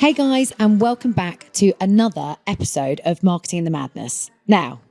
Hey guys, and welcome back to another episode of Marketing in the Madness. Now,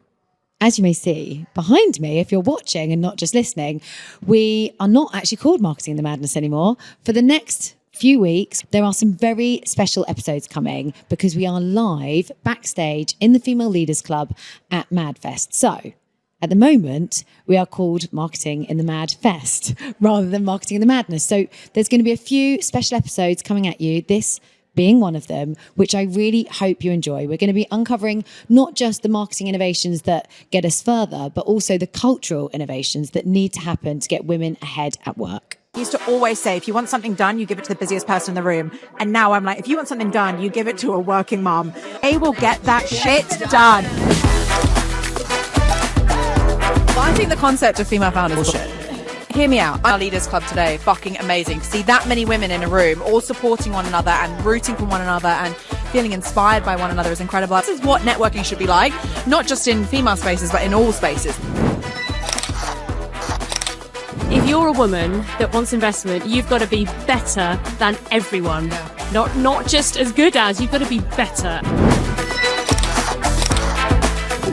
as you may see behind me, if you're watching and not just listening, we are not actually called Marketing in the Madness anymore. For the next few weeks, there are some very special episodes coming because we are live backstage in the Female Leaders Club at Madfest. So, at the moment, we are called Marketing in the Madfest rather than Marketing in the Madness. So there's going to be a few special episodes coming at you, this being one of them, which I really hope you enjoy. We're going to be uncovering not just the marketing innovations that get us further, but also the cultural innovations that need to happen to get women ahead at work. I used to always say, if you want something done, you give it to the busiest person in the room. And now I'm like, if you want something done, you give it to a working mom. They will get that shit done. Well, I think the concept of female founders is bullshit. Hear me out. Our Leaders Club today, fucking amazing. To see that many women in a room, all supporting one another and rooting for one another and feeling inspired by one another is incredible. This is what networking should be like, not just in female spaces, but in all spaces. If you're a woman that wants investment, you've got to be better than everyone. Not just as good as, you've got to be better.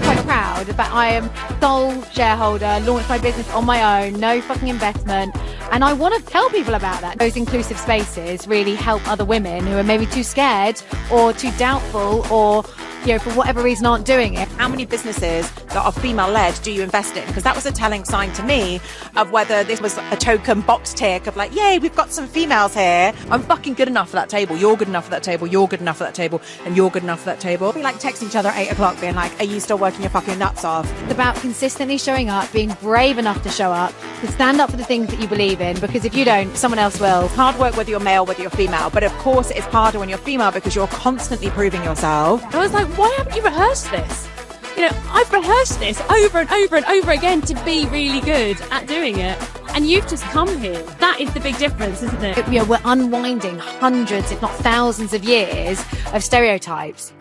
Quite proud that I am sole shareholder, launched my business on my own, no fucking investment, and I want to tell people about that. Those inclusive spaces really help other women who are maybe too scared or too doubtful or, you know, for whatever reason aren't doing it. How many businesses that are female-led do you invest in? Because that was a telling sign to me of whether this was a token box tick of like, yay, we've got some females here. I'm fucking good enough for that table. You're good enough for that table. You're good enough for that table. And you're good enough for that table. We like texting each other at 8 o'clock being like, are you still working your fucking nuts off? It's about consistently showing up, being brave enough to show up, to stand up for the things that you believe in, because if you don't, someone else will. It's hard work whether you're male, whether you're female, but of course it's harder when you're female because you're constantly proving yourself. I was like, why haven't you rehearsed this? You know, I've rehearsed this over and over and over again to be really good at doing it. And you've just come here. That is the big difference, isn't it? You know, we're unwinding hundreds, if not thousands of years of stereotypes.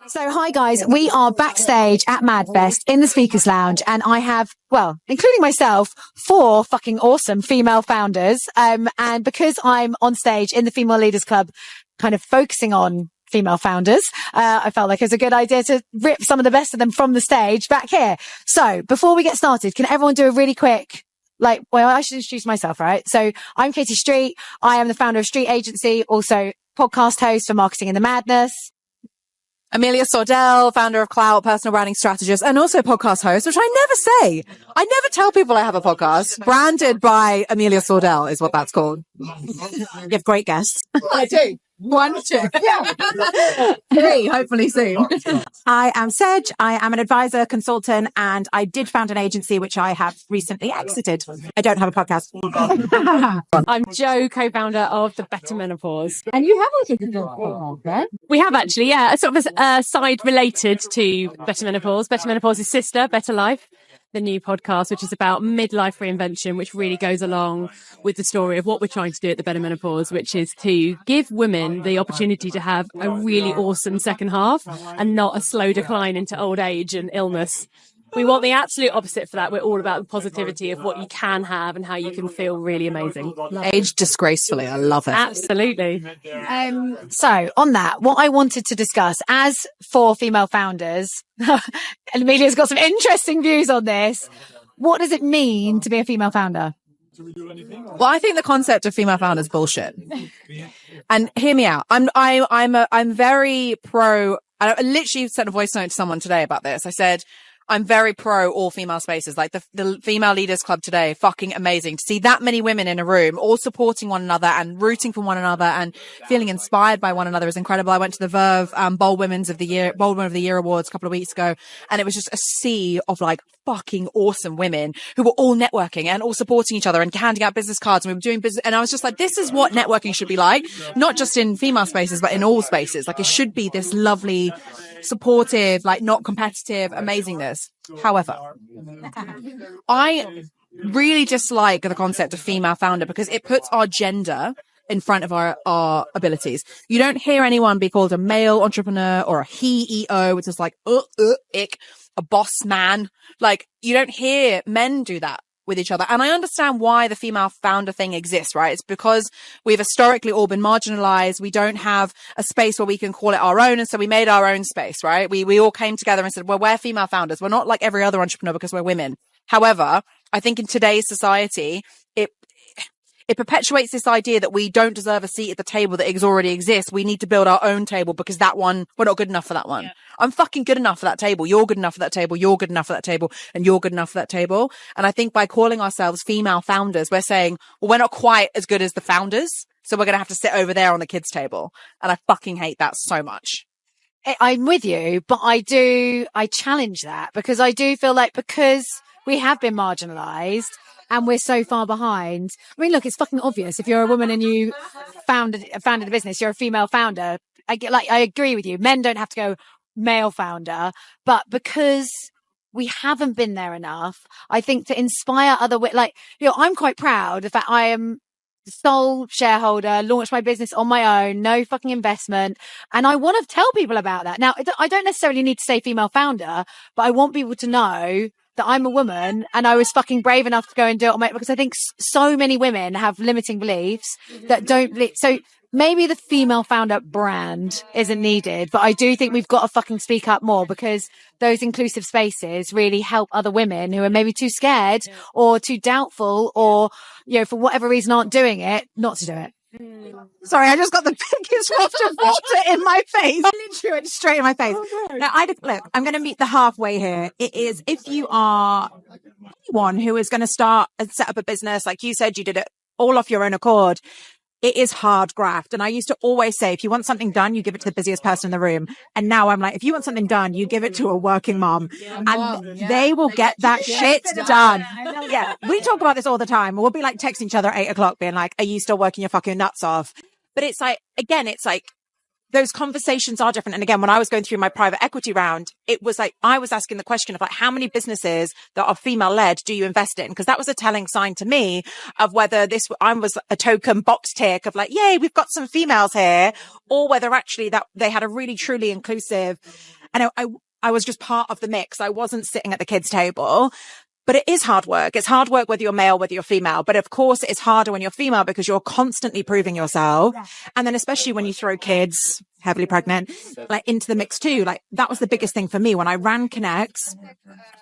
So hi guys, we are backstage at Madfest in the Speakers Lounge, and I have, well, including myself, 4 fucking awesome female founders. And because I'm on stage in the Female Leaders Club, kind of focusing on female founders, I felt like it was a good idea to rip some of the best of them from the stage back here. So before we get started, can everyone do a really quick, I should introduce myself, right? So I'm Katie Street. I am the founder of Street Agency, also podcast host for Marketing in the Madness. Amelia Sordell, founder of Clout, personal branding strategist, and also podcast host, which I never say. I never tell people I have a podcast. Branded by Amelia Sordell is what that's called. You have great guests. I do. 1, 2. Yeah. 3, hopefully soon. I am Sedge. I am an advisor, consultant, and I did found an agency which I have recently exited. I don't have a podcast. I'm Jo, co-founder of the Better Menopause. And you have also done that, right? We have actually, yeah, sort of a side related to Better Menopause. Better Menopause's sister, Better Life, the new podcast, which is about midlife reinvention, which really goes along with the story of what we're trying to do at the Better Menopause, which is to give women the opportunity to have a really awesome second half and not a slow decline into old age and illness. We want the absolute opposite for that. We're all about the positivity of what you can have and how you can feel really amazing. Age disgracefully. I love it. Absolutely. So on that, what I wanted to discuss as 4 female founders, and Amelia's got some interesting views on this. What does it mean to be a female founder? Well, I think the concept of female founders is bullshit. And hear me out. I'm very pro. I literally sent a voice note to someone today about this. I said, I'm very pro all female spaces. Like the Female Leaders Club today, fucking amazing. To see that many women in a room, all supporting one another and rooting for one another and feeling inspired by one another is incredible. I went to the Verve Bold Women of the Year Awards a couple of weeks ago, and it was just a sea of like fucking awesome women who were all networking and all supporting each other and handing out business cards, and we were doing business. And I was just like, this is what networking should be like, not just in female spaces, but in all spaces. Like it should be this lovely, supportive, like not competitive amazingness. However, I really dislike the concept of female founder because it puts our gender in front of our abilities. You don't hear anyone be called a male entrepreneur or a he-EO, which is like, ick, a boss man. Like, you don't hear men do that. with each other. And I understand why the female founder thing exists, right? It's because we've historically all been marginalized. We don't have a space where we can call it our own. And so we made our own space, right? We all came together and said, well, we're female founders. We're not like every other entrepreneur because we're women. However, I think in today's society, it perpetuates this idea that we don't deserve a seat at the table that already exists. We need to build our own table because that one, we're not good enough for that one. Yeah. I'm fucking good enough for that table. You're good enough for that table. You're good enough for that table. And you're good enough for that table. And I think by calling ourselves female founders, we're saying, well, we're not quite as good as the founders. So we're going to have to sit over there on the kids' table. And I fucking hate that so much. I'm with you, but I challenge that because I do feel like because we have been marginalized and we're so far behind. I mean, look, it's fucking obvious. If you're a woman and you founded a business, you're a female founder. I agree with you. Men don't have to go male founder, but because we haven't been there enough, I think to inspire other, I'm quite proud of that. I am the sole shareholder, launched my business on my own, no fucking investment. And I want to tell people about that. Now, I don't necessarily need to say female founder, but I want people to know that I'm a woman and I was fucking brave enough to go and do it on my, because I think so many women have limiting beliefs that don't believe. So maybe the female founder brand isn't needed, but I do think we've got to fucking speak up more because those inclusive spaces really help other women who are maybe too scared or too doubtful or, for whatever reason aren't doing it, not to do it. Sorry, I just got the biggest waft of water in my face. Literally went straight in my face. Now, look, I'm going to meet the halfway here. It is if you are anyone who is going to start and set up a business, like you said, you did it all off your own accord. It is hard graft. And I used to always say, if you want something done, you give it to the busiest person in the room. And now I'm like, if you want something done, you give it to a working mom and they will get that shit done. Yeah. We talk about this all the time. We'll be like texting each other at 8:00 being like, are you still working your fucking nuts off? But it's like, again, it's like, those conversations are different. And again, when I was going through my private equity round, it was like, I was asking the question of like, how many businesses that are female led do you invest in? Because that was a telling sign to me of whether I was a token box tick of like, yay, we've got some females here, or whether actually that they had a really truly inclusive. And I was just part of the mix. I wasn't sitting at the kids' table. But it is hard work. It's hard work whether you're male, whether you're female. But of course, it's harder when you're female because you're constantly proving yourself. Yeah. And then especially when you throw kids, heavily pregnant, like into the mix too. Like that was the biggest thing for me when I ran Connects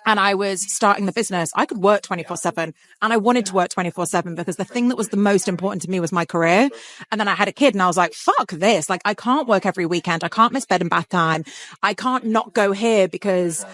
and I was starting the business. I could work 24/7 and I wanted to work 24/7 because the thing that was the most important to me was my career. And then I had a kid and I was like, fuck this. Like I can't work every weekend. I can't miss bed and bath time. I can't not go here because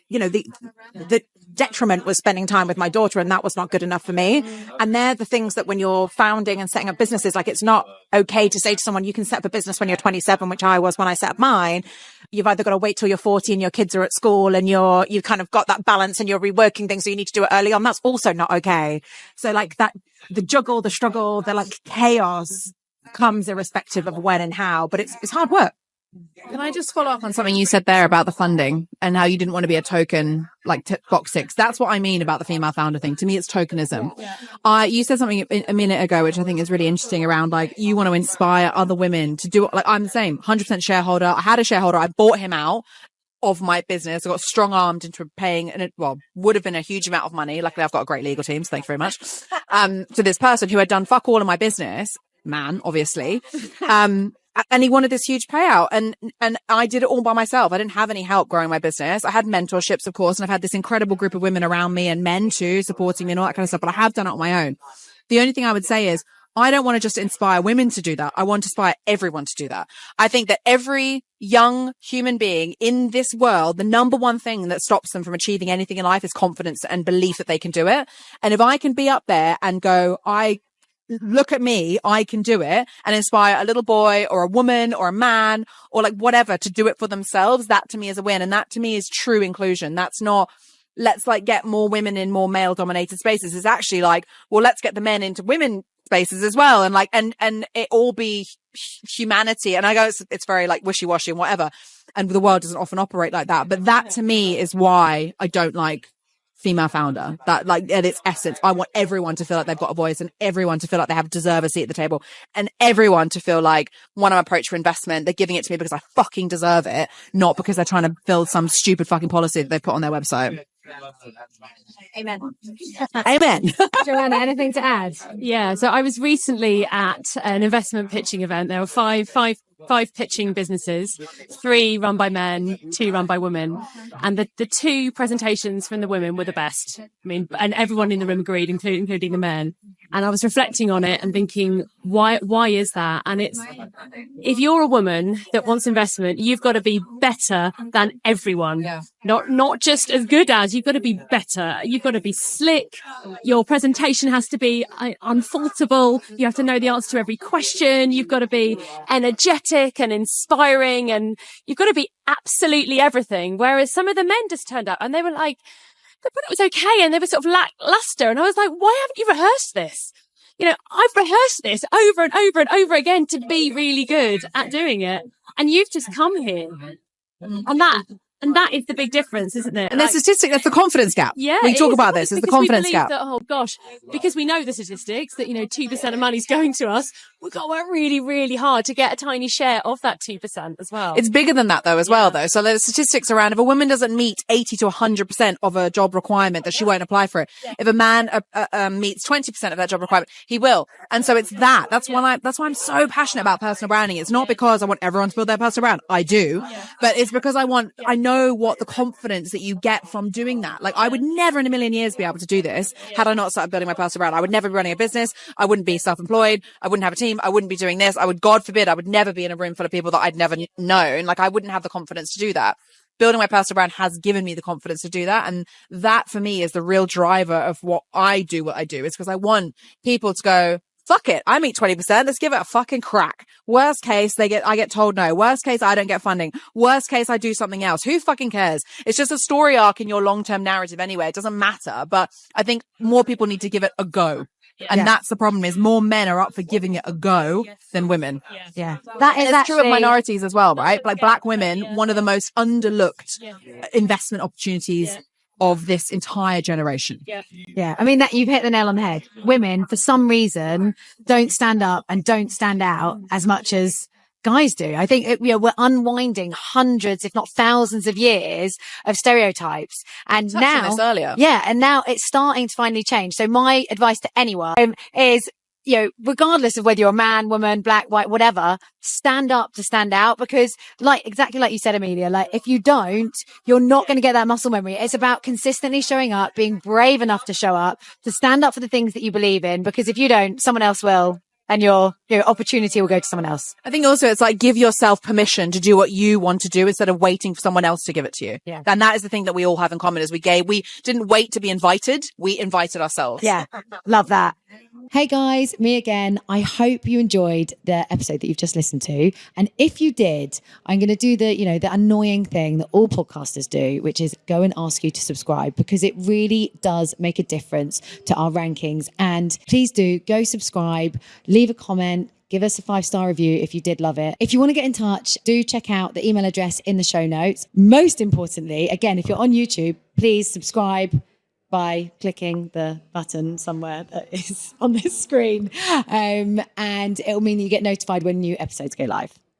the detriment was spending time with my daughter and that was not good enough for me. And they're the things that when you're founding and setting up businesses, like it's not okay to say to someone, you can set up a business when you're 27, which I was when I set up mine. You've either got to wait till you're 40 and your kids are at school and you've kind of got that balance and you're reworking things. So you need to do it early on. That's also not okay. So like that, the juggle, the struggle, the like chaos comes irrespective of when and how, but it's hard work. Can I just follow up on something you said there about the funding and how you didn't want to be a token like box six? That's what I mean about the female founder thing. To me, it's tokenism. Yeah. You said something a minute ago, which I think is really interesting around like you want to inspire other women to do it. Like I'm the same, 100% shareholder. I had a shareholder. I bought him out of my business. I got strong armed into paying, and it would have been a huge amount of money. Luckily, I've got a great legal team. So thank you very much. To this person who had done fuck all of my business, man, obviously. And he wanted this huge payout and I did it all by myself. I didn't have any help growing my business. I had mentorships, of course, and I've had this incredible group of women around me and men too, supporting me and all that kind of stuff, but I have done it on my own. The only thing I would say is I don't want to just inspire women to do that. I want to inspire everyone to do that. I think that every young human being in this world, the number one thing that stops them from achieving anything in life is confidence and belief that they can do it. And if I can be up there and go, look at me, I can do it, and inspire a little boy or a woman or a man or like whatever to do it for themselves, that to me is a win. And that to me is true inclusion. That's not, let's like get more women in more male dominated spaces. It's actually like, well, let's get the men into women spaces as well. And like, and it all be humanity. And I go, it's very like wishy-washy and whatever. And the world doesn't often operate like that. But that to me is why I don't like female founder. That like at its essence, I want everyone to feel like they've got a voice and everyone to feel like they deserve a seat at the table and everyone to feel like when I'm approached for investment, they're giving it to me because I fucking deserve it, not because they're trying to build some stupid fucking policy that they put on their website. Amen. Amen. Joanna, anything to add? Yeah. So I was recently at an investment pitching event. There were five pitching businesses, 3 run by men, 2 run by women. And the 2 presentations from the women were the best. I mean, and everyone in the room agreed, including the men. And I was reflecting on it and thinking, why is that? And it's, if you're a woman that wants investment, you've got to be better than everyone. Yeah. Not just as good as, you've got to be better. You've got to be slick. Your presentation has to be unfaultable. You have to know the answer to every question. You've got to be energetic and inspiring, and you've got to be absolutely everything. Whereas some of the men just turned up and they were like, but it was okay. And they were sort of lackluster. And I was like, why haven't you rehearsed this? You know, I've rehearsed this over and over and over again to be really good at doing it. And you've just come here. And that is the big difference, isn't it? And the statistic, that's the confidence gap. Yeah. We talk about this, it's the confidence gap. That, oh gosh, because we know the statistics that, 2% of money's going to us. We've got to work really, really hard to get a tiny share of that 2% as well. It's bigger than that though, as well though. So there's statistics around if a woman doesn't meet 80 to 100% of a job requirement, that she won't apply for it. If a man meets 20% of that job requirement, he will. And so it's that. That's why I'm so passionate about personal branding. It's not because I want everyone to build their personal brand. I do, but it's because I know what the confidence that you get from doing that. Like, I would never in a million years be able to do this had I not started building my personal brand. I would never be running a business. I wouldn't be self-employed. I wouldn't have a team. I wouldn't be doing this. God forbid, I would never be in a room full of people that I'd never known. Like, I wouldn't have the confidence to do that. Building my personal brand has given me the confidence to do that. And that for me is the real driver of what I do. It's because I want people to go, fuck it, I meet 20%. Let's give it a fucking crack. Worst case, I get told no. Worst case, I don't get funding. Worst case, I do something else. Who fucking cares? It's just a story arc in your long-term narrative anyway. It doesn't matter. But I think more people need to give it a go. And that's the problem, is more men are up for giving it a go than women. Yeah. That is true of minorities as well, right? Like black women, one of the most underlooked investment opportunities of this entire generation. Yeah. I mean, that you've hit the nail on the head. Women, for some reason, don't stand up and don't stand out as much as guys do. I think we're unwinding hundreds, if not thousands of years of stereotypes. And now, and now it's starting to finally change. So my advice to anyone is, regardless of whether you're a man, woman, black, white, whatever, stand up to stand out, because exactly like you said, Amelia, if you don't, you're not going to get that muscle memory. It's about consistently showing up, being brave enough to show up, to stand up for the things that you believe in, because if you don't, someone else will. And your opportunity will go to someone else. I think also it's like, give yourself permission to do what you want to do instead of waiting for someone else to give it to you. Yeah. And that is the thing that we all have in common, is we didn't wait to be invited. We invited ourselves. Yeah. Love that. Hey guys, me again. I hope you enjoyed the episode that you've just listened to. And if you did, I'm going to do the annoying thing that all podcasters do, which is go and ask you to subscribe, because it really does make a difference to our rankings. And please do go subscribe, leave a comment, give us a 5-star review if you did love it. If you want to get in touch, do check out the email address in the show notes. Most importantly, again, if you're on YouTube, please subscribe by clicking the button somewhere that is on this screen. And it will mean that you get notified when new episodes go live.